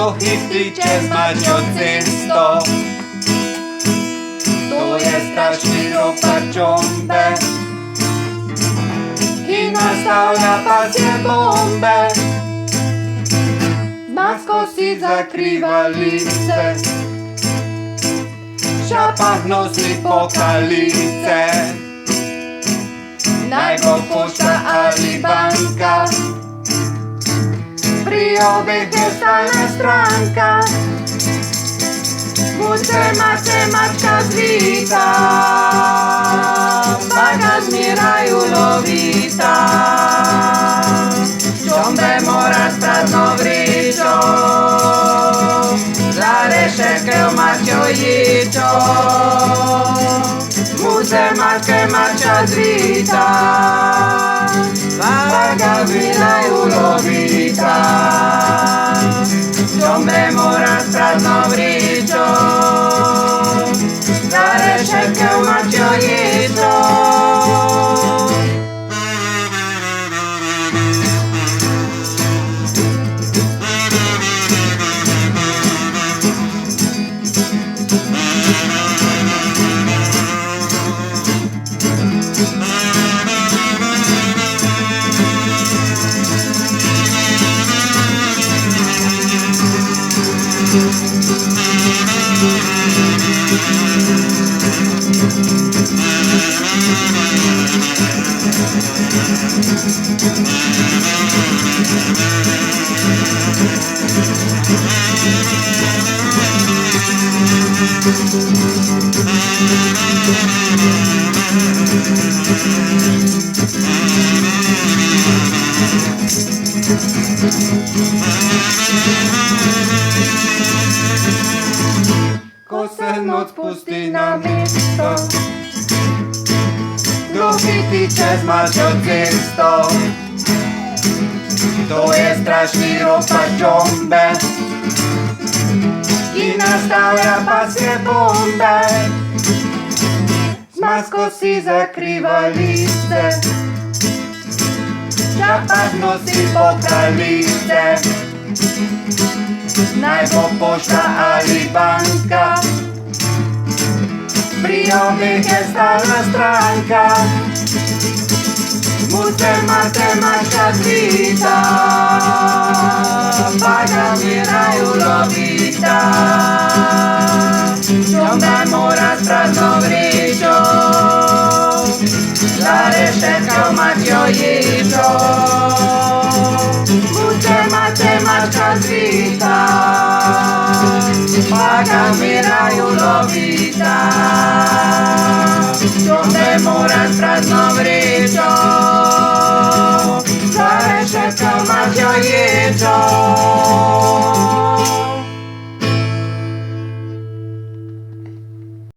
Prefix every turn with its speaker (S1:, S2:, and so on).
S1: kto chytíte z Maťou cesto. To je strašný ropar čombe, kým nastavľa pasie bombe. Masko si zakrýva lice, šapách nosí pokalice. Najbo pošta ali banka, pri obeche stále stránka. Buďte mačka zvíta, baga zmierajú lovita. Čombe mora stradno vričo, za rešekel Maťo jičo. Buďte mačka zvíta, baga zmierajú lovita. Čombe mora stradno vričo, za rešekel Maťo jičo. Ko se noc pustí na místo, kdo chytíte z Maťou cesto. To je strašný ropar čombe, kým nastavľa pasie bombe. Masko si zakrýva lice, šapách nosí pokalice. Najbo pošta ali banka, pri obeche stále stránka. Buďte mačka zvíta, baga zmierajú lovita. Čombe mora stradno vričo, za rešekel Maťo jičo. Buďte mačka zvíta, baga zmierajú lovita. Čombe mora stradno vričo, za rešekel Maťo jičo.